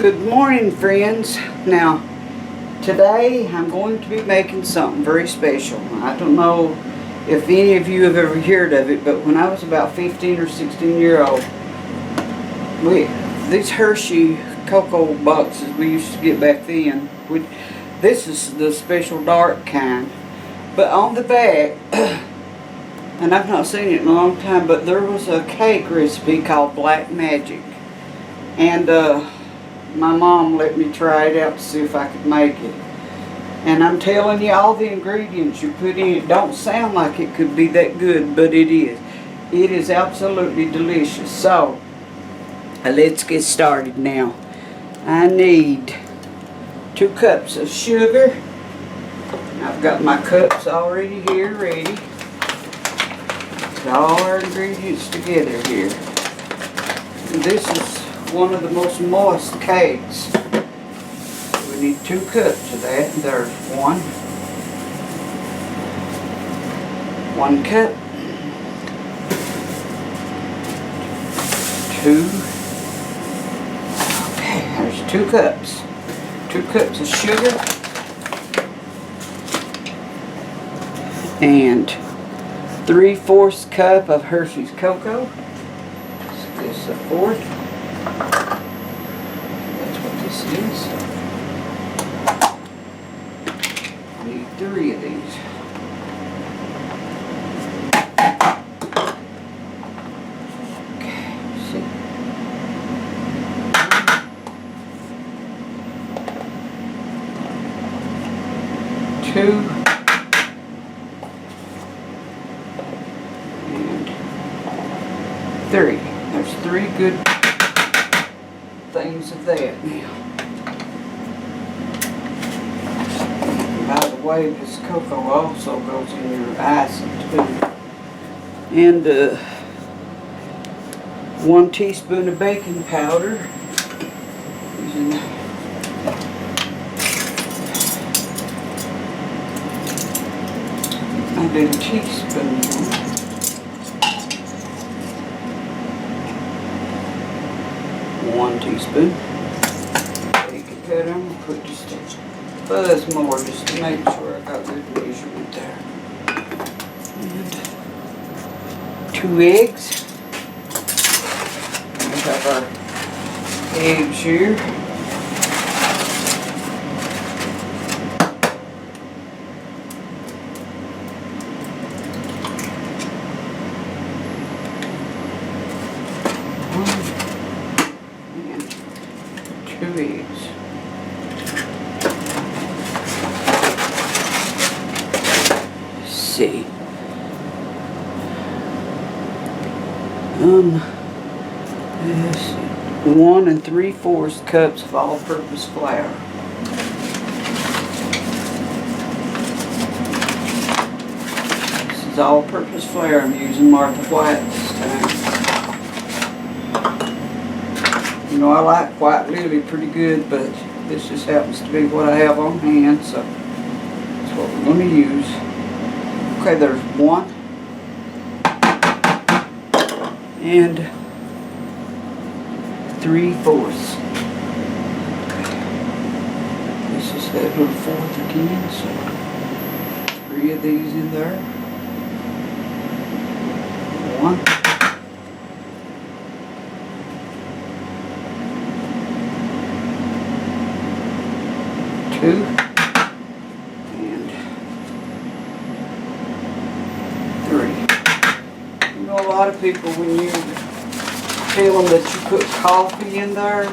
Good morning, friends. Now, today I'm going to be making something very special. I don't know if any of you have ever heard of it, but when I was about 15 or 16 years old, these Hershey cocoa boxes we used to get back then, this is the special dark kind, but on the back, and I've not seen it in a long time, but there was a cake recipe called Black Magic, and my mom let me try it out to see if I could make it. And I'm telling you, all the ingredients you put in it don't sound like it could be that good, but it is. It is absolutely delicious. So, let's get started now. I need 2 cups of sugar. I've got my cups already here ready. Put all our ingredients together here. And this is one of the most moist cakes. We need 2 cups of that. There's 1 cup, 2. Okay, there's 2 cups. 2 cups of sugar and 3/4 cup of Hershey's cocoa. So this is a 1/4. That's what this is. I need 3 of these. Okay, see. 2 and 3. There's 3 good things of that now. By the way, this cocoa also goes in your icing too. And 1 teaspoon of baking powder. Using a little teaspoon. 1 teaspoon. Baking powder. I'm gonna put just a buzz more just to make sure I got good measurement there. And 2 eggs. We have our eggs here. And 2 eggs. See. Yes, 1 3/4 cups of all-purpose flour. This is all-purpose flour. I'm using Martha White this time. You know, I like White Lily pretty good, but this just happens to be what I have on hand, so that's what we're going to use. Okay, there's 1 and 3/4. This is that little 1/4 again, so 3 of these in there. 1. 2. And 3. You know, a lot of people, when you tell them that you put coffee in there,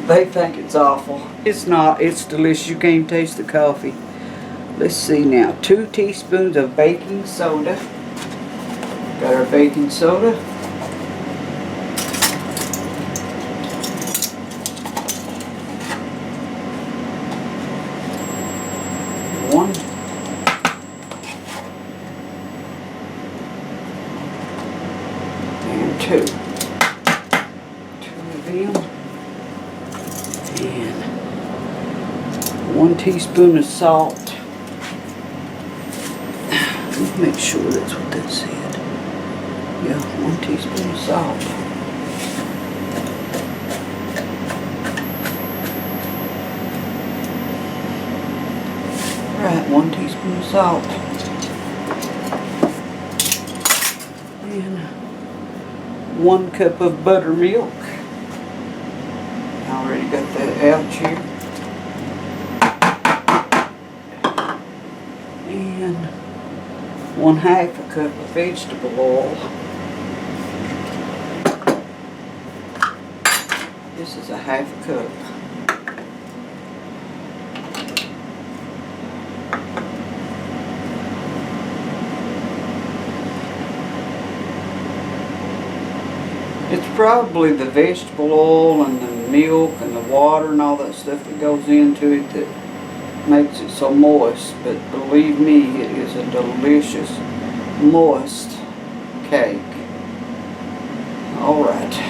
they think it's awful. It's not. It's delicious. You can't taste the coffee. Let's see now. 2 teaspoons of baking soda. Got our baking soda. 1. And 2. 2 of them. And 1 teaspoon of salt. Let's make sure that's what that said. Yeah, 1 teaspoon of salt. Alright, 1 teaspoon of salt. And 1 cup of buttermilk. I already got that out here. And 1/2 a cup of vegetable oil. This is a 1/2 a cup. It's probably the vegetable oil and the milk and the water and all that stuff that goes into it that makes it so moist, but believe me, it is a delicious, moist cake. Alright.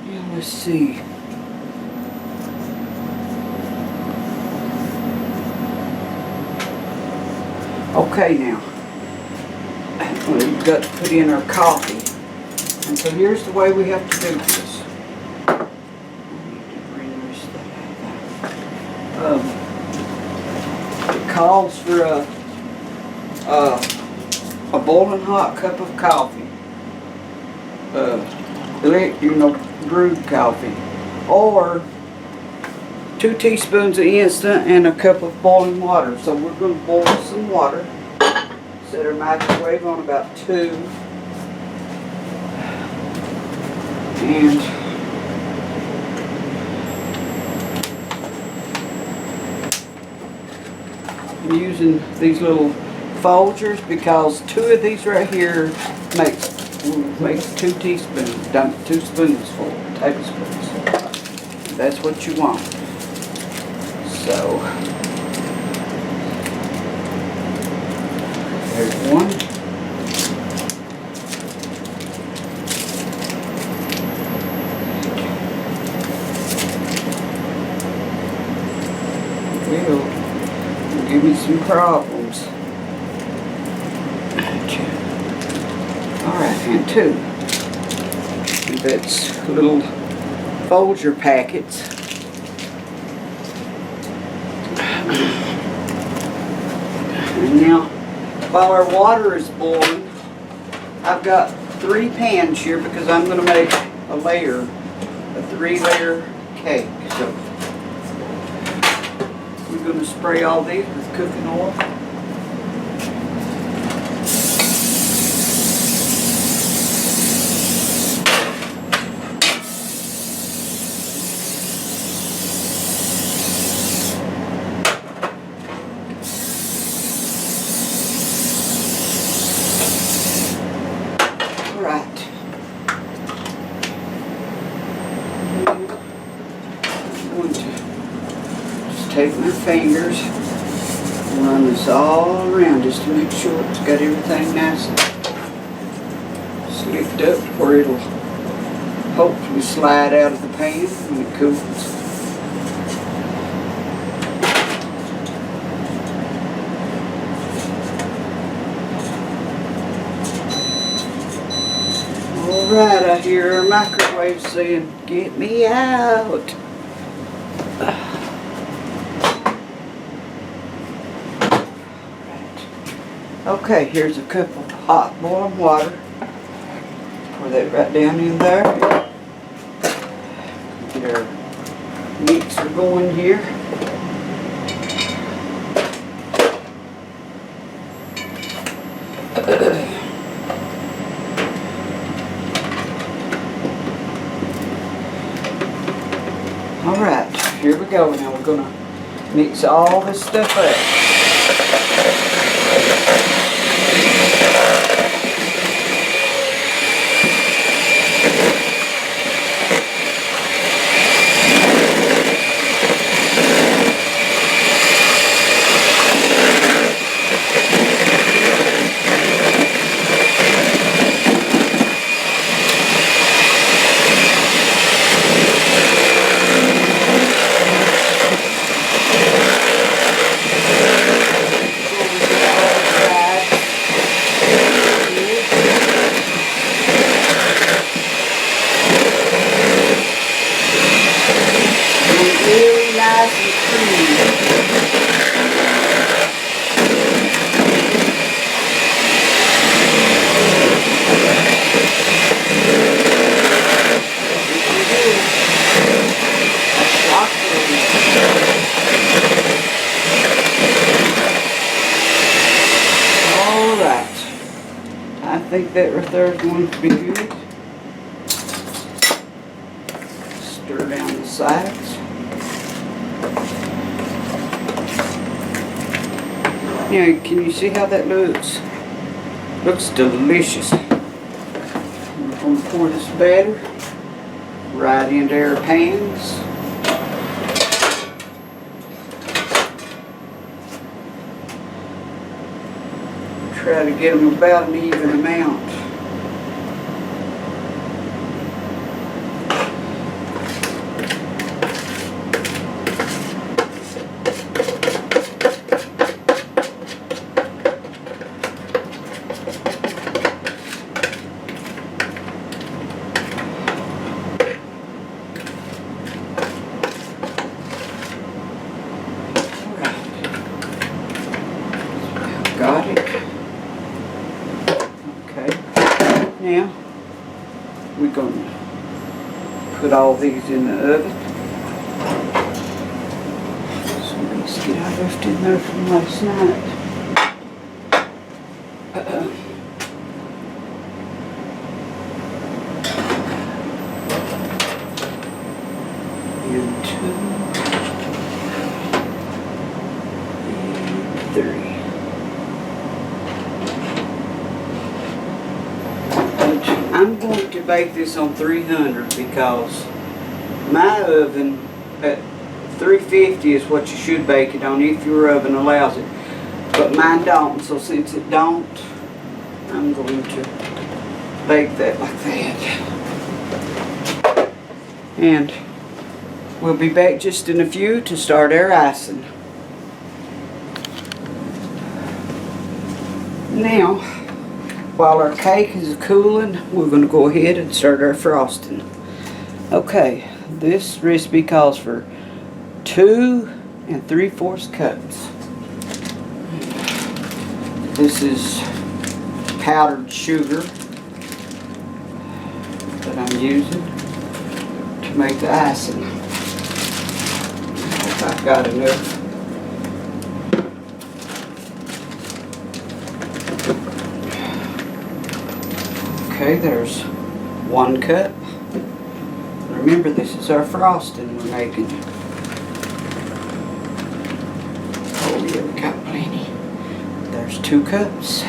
Now let's see. Okay, now we've got to put in our coffee, and so here's the way we have to do this. I need to bring this out. It calls for a boiling hot cup of coffee, brewed coffee, or 2 teaspoons of instant and a cup of boiling water. So we're going to boil some water. Set our microwave on about 2. And I'm using these little Folgers because 2 of these right here makes 2 teaspoons, 2 spoonsful, tablespoons. That's what you want. So there's 1. Will give me some problems. Alright, and 2. And that's little Folger packets. And now, while our water is boiling, I've got 3 pans here because I'm going to make a 3-layer cake. So we're going to spray all these with cooking oil. Right. I'm going to just take my fingers and run this all around just to make sure it's got everything nice and slicked up where it'll hopefully slide out of the pan when it cools. Alright, I hear our microwave saying, "Get me out." Okay, here's a cup of hot boiling water. Pour that right down in there. Get our mixer going here. Alright, here we go. Now we're going to mix all this stuff up. I think that right there is going to be good. Stir down the sides. Now, can you see how that looks? Looks delicious. I'm going to pour this batter right into our pans. Try to get them about an even amount. Got it. Okay. Now we're going to put all these in the oven. Some biscuit I left in there from last night. And 2 and 3. I'm going to bake this on 300 because my oven at 350 is what you should bake it on if your oven allows it. But mine don't, so since it don't, I'm going to bake that like that. And we'll be back just in a few to start our icing. Now, while our cake is cooling, we're going to go ahead and start our frosting. Okay, this recipe calls for 2 3/4 cups. This is powdered sugar that I'm using to make the icing. I hope I've got enough. Okay, there's 1 cup. Remember, this is our frosting we're making. Oh yeah, we got plenty. There's 2 cups.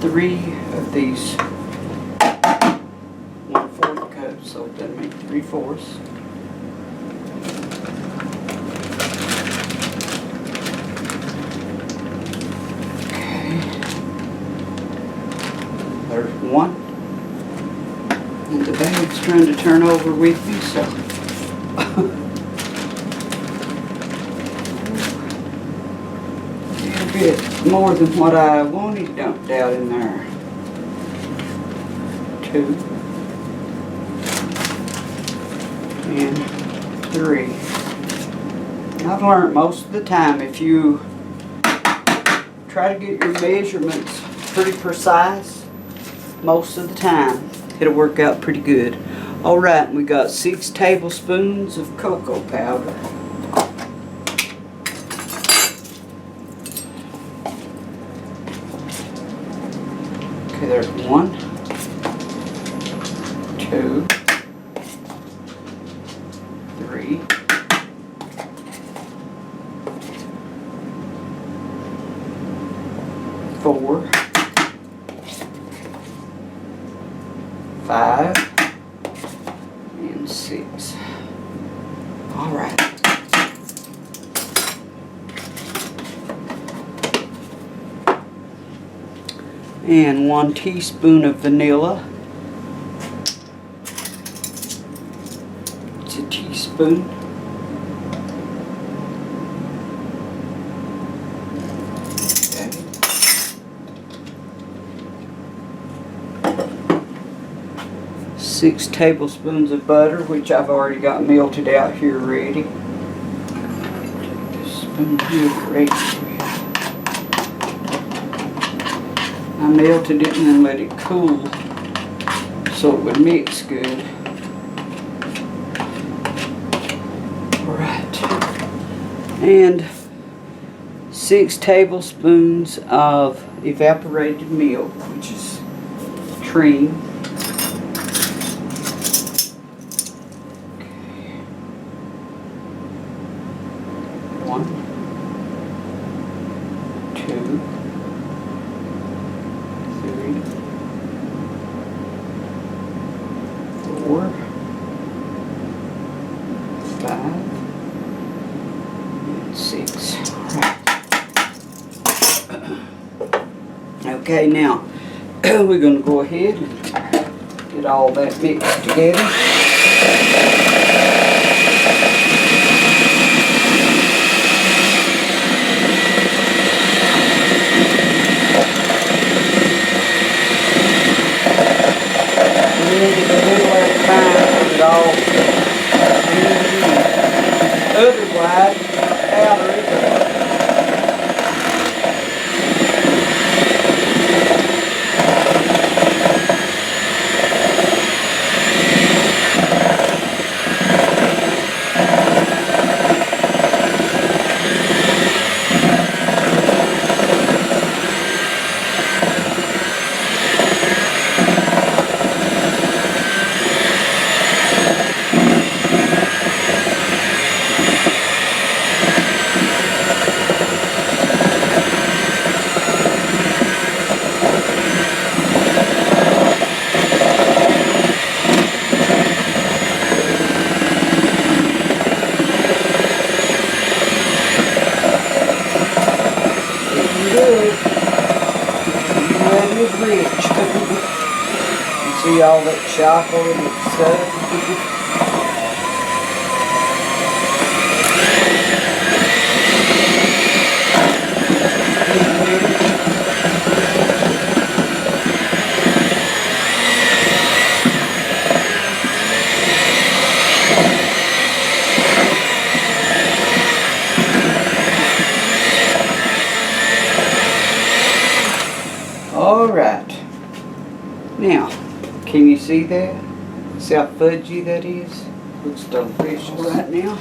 3 of these 1/4 cups, so that makes 3/4. Okay. There's 1. And the bag's trying to turn over with me, so. A bit more than what I wanted dumped out in there. 2 and 3. I've learned most of the time, if you try to get your measurements pretty precise, most of the time it'll work out pretty good. Alright, we got 6 tablespoons of cocoa powder. Okay, there's 1, 2, 3, 4, 5, and 6. All right. And 1 teaspoon of vanilla. It's a teaspoon. Okay. 6 tablespoons of butter, which I've already got melted out here ready. Take this spoon here ready for you. I melted it and then let it cool so it would mix good. and 6 tablespoons of evaporated milk, which is cream. One, 2, 3, 4, 5, and 6. Okay, now we're going to go ahead and get all that mixed together. Otherwise, powder it. Rich. You see all that chocolate and stuff? All right. Now, can you see that? See how fudgy that is? Looks delicious. All right now.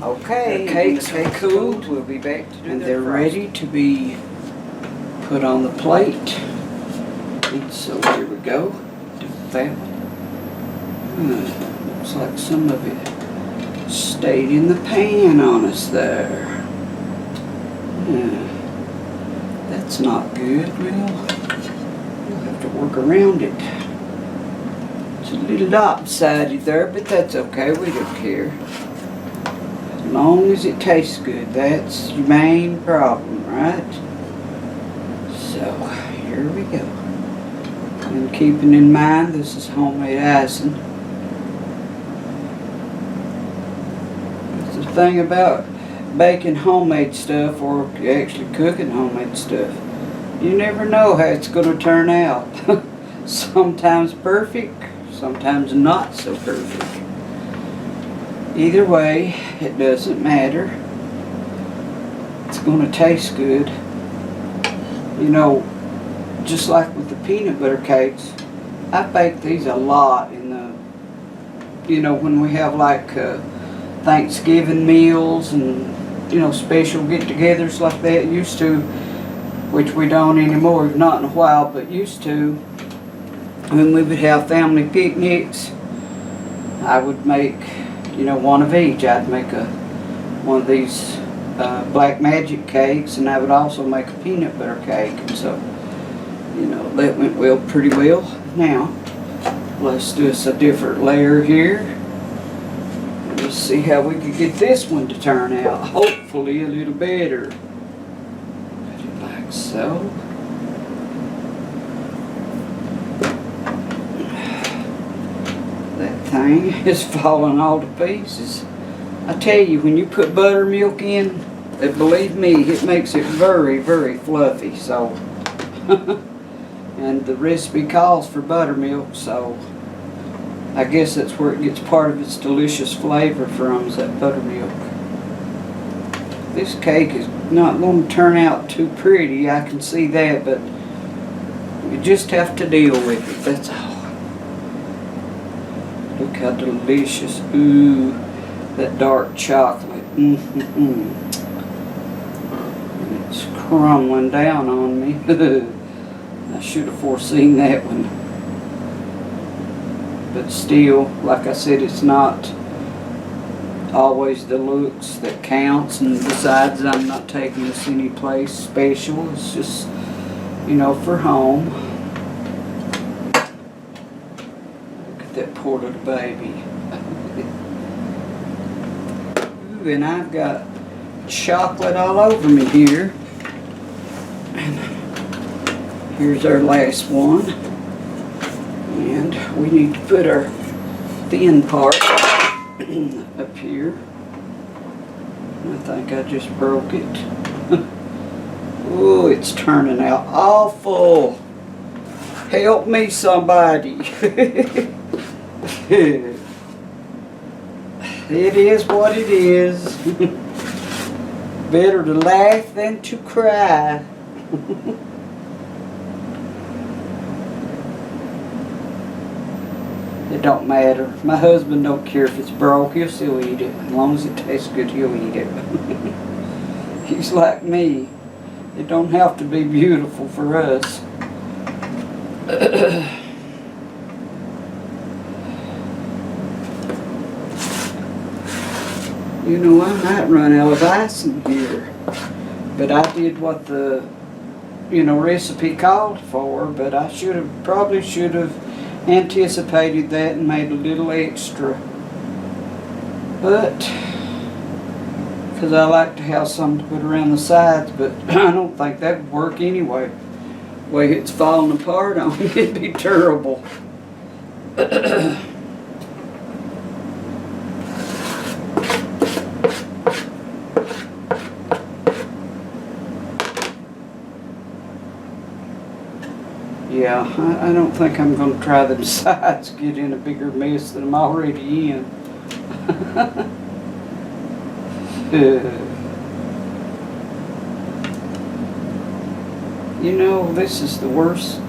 Okay, the cakes are cooled. We'll be back to do and they're ready to be put on the plate. And so here we go. Do that. Looks like some of it stayed in the pan on us there. That's not good, Will. To work around it. It's a little lopsided there, but that's okay. We don't care. As long as it tastes good, that's your main problem, right? So, here we go. And keeping in mind, this is homemade icing. That's the thing about baking homemade stuff, or actually cooking homemade stuff. You never know how it's going to turn out. Sometimes perfect, sometimes not so perfect. Either way, it doesn't matter. It's going to taste good. You know, just like with the peanut butter cakes, I bake these a lot in the, you know, when we have like Thanksgiving meals and, you know, special get-togethers like that. Used to, which we don't anymore, not in a while, but used to, when we would have family picnics, I would make, you know, one of each. I'd make one of these black magic cakes, and I would also make a peanut butter cake, and so, you know, that went well, pretty well. Now, let's do us a different layer here. Let's see how we could get this one to turn out. Hopefully a little better. So, that thing is falling all to pieces. I tell you, when you put buttermilk in, believe me, it makes it very, very fluffy. So, and the recipe calls for buttermilk, so I guess that's where it gets part of its delicious flavor from, is that buttermilk. This cake is not going to turn out too pretty, I can see that, but you just have to deal with it, that's all. Look how delicious. Ooh, that dark chocolate. crumbling down on me. I should have foreseen that one. But still, like I said, it's not always the looks that counts, and besides, I'm not taking this any place special. It's just, you know, for home. Look at that poor little baby. Ooh, and I've got chocolate all over me here. And here's our last one. And we need to put our thin part up here. I think I just broke it. Oh, it's turning out awful. Help me, somebody. It is what it is. Better to laugh than to cry. It don't matter. My husband don't care if it's broke. He'll still eat it. As long as it tastes good, he'll eat it. He's like me. It don't have to be beautiful for us. You know, I might run out of ice in here. But I did what the, you know, recipe called for. But I probably should have anticipated that and made a little extra. But because I like to have something to put around the sides, but I don't think that would work anyway. The way it's falling apart on me, it'd be terrible. Yeah, I don't think I'm going to try them sides, get in a bigger mess than I'm already in. You know, this is the worst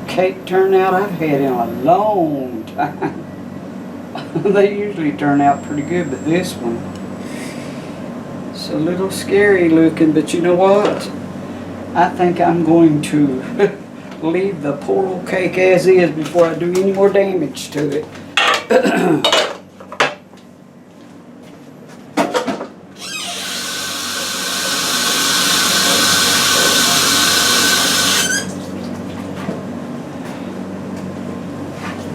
cake turnout I've had in a long time. They usually turn out pretty good, but this one, it's a little scary looking, but you know what? I think I'm going to leave the poor old cake as is before I do any more damage to it.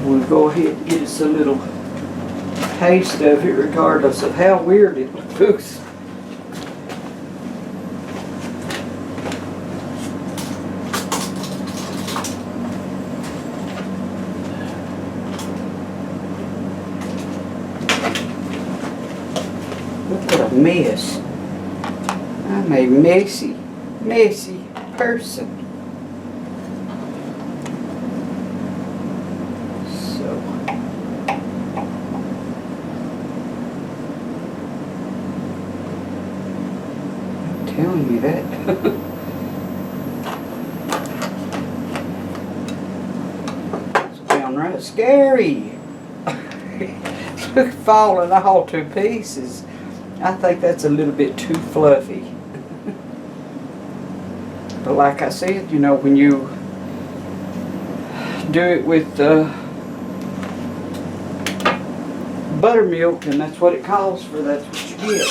We'll go ahead and get us a little taste of it regardless of how weird it looks. Look what a mess. I'm a messy person. So, I'm telling you that. It's downright scary. Look, falling all to pieces. I think that's a little bit too fluffy. But like I said, you know, when you do it with buttermilk, and that's what it calls for, that's what you get.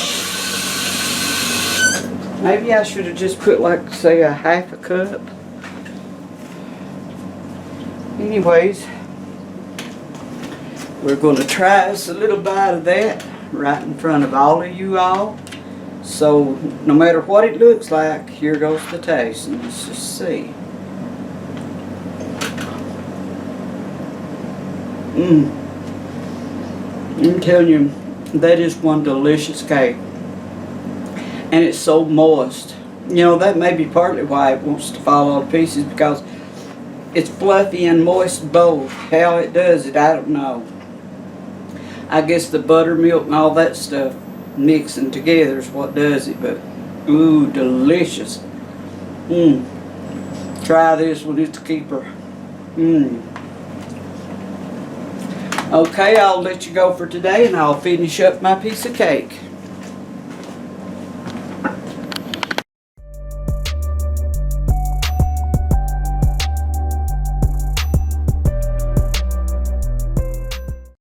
Maybe I should have just put, like, say, a half a cup. Anyways, we're going to try us a little bite of that right in front of all of you all. So no matter what it looks like, here goes the taste, and let's just see. I'm telling you, that is one delicious cake, and it's so moist. You know, that may be partly why it wants to fall all to pieces, because it's fluffy and moist both. How it does it, I don't know. I guess the buttermilk and all that stuff mixing together is what does it, but ooh, delicious. Try this one, it's a keeper. Okay, I'll let you go for today, and I'll finish up my piece of cake.